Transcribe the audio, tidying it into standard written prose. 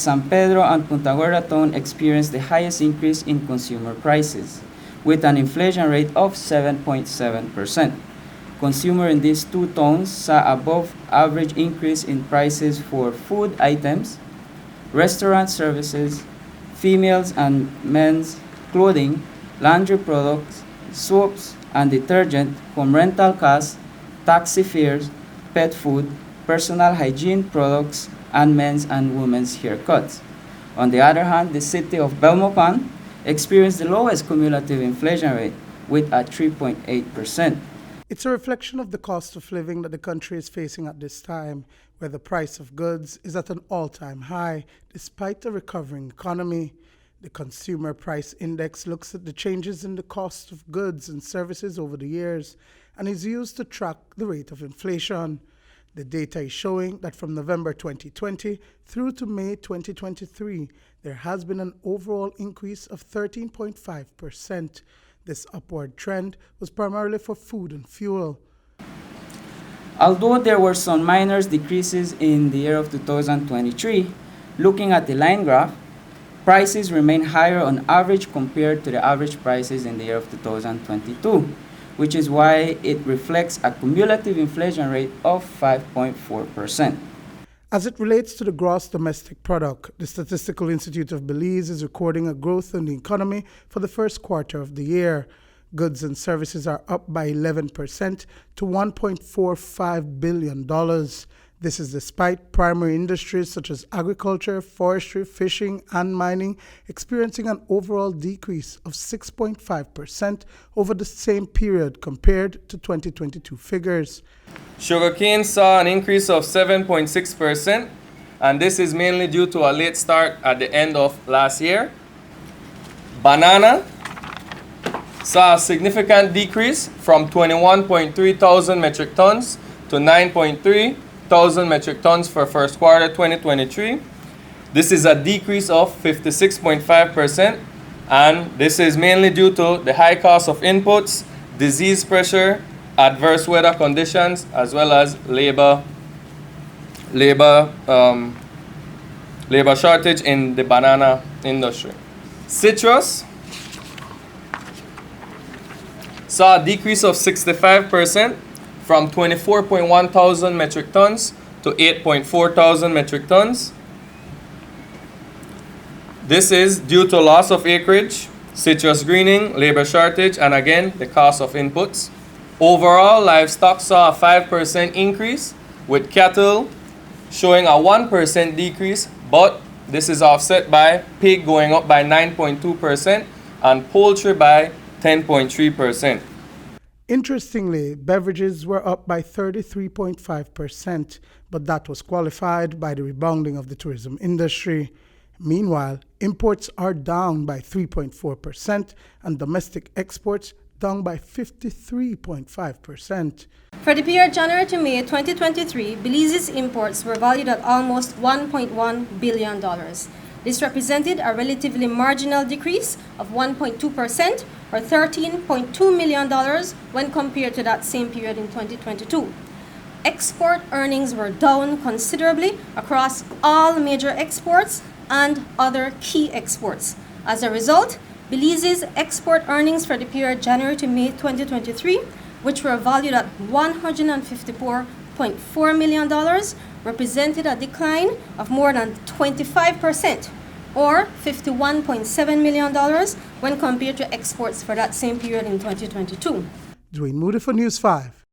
San Pedro and Punta Gorda town experienced the highest increase in consumer prices, with an inflation rate of 7.7%. Consumers in these two towns saw above average increase in prices for food items, restaurant services, females and men's clothing, laundry products, soaps and detergent, home rental costs, taxi fares, pet food, personal hygiene products, and men's and women's haircuts. On the other hand, the city of Belmopan experienced the lowest cumulative inflation rate with a 3.8%. It's a reflection of the cost of living that the country is facing at this time, where the price of goods is at an all-time high despite a recovering economy. The Consumer Price Index looks at the changes in the cost of goods and services over the years and is used to track the rate of inflation. The data is showing that from November 2020 through to May 2023, there has been an overall increase of 13.5%. This upward trend was primarily for food and fuel. Although there were some minor decreases in the year of 2023, looking at the line graph, prices remain higher on average compared to the average prices in the year of 2022, which is why it reflects a cumulative inflation rate of 5.4%. As it relates to the gross domestic product, the Statistical Institute of Belize is recording a growth in the economy for the first quarter of the year. Goods and services are up by 11% to $1.45 billion. This is despite primary industries such as agriculture, forestry, fishing, and mining experiencing an overall decrease of 6.5% over the same period compared to 2022 figures. Sugarcane saw an increase of 7.6%, and this is mainly due to a late start at the end of last year. Banana saw a significant decrease from 21.3 thousand metric tons to 9.3 thousand metric tons for first quarter 2023. This is a decrease of 56.5%, and this is mainly due to the high cost of inputs, disease pressure, adverse weather conditions, as well as labor shortage in the banana industry. Citrus saw a decrease of 65% from 24.1 thousand metric tons to 8.4 thousand metric tons. This is due to loss of acreage, citrus greening, labor shortage, and again, the cost of inputs. Overall, livestock saw a 5% increase, with cattle showing a 1% decrease, but this is offset by pig going up by 9.2% and poultry by 10.3%. Interestingly, beverages were up by 33.5%, but that was qualified by the rebounding of the tourism industry. Meanwhile, imports are down by 3.4% and domestic exports down by 53.5%. For the period January to May 2023, Belize's imports were valued at almost $1.1 billion. This represented a relatively marginal decrease of 1.2% or $13.2 million when compared to that same period in 2022. Export earnings were down considerably across all major exports and other key exports. As a result, Belize's export earnings for the period January to May 2023, which were valued at $154.4 million, represented a decline of more than 25%, or $51.7 million when compared to exports for that same period in 2022. Duane Moody for News 5.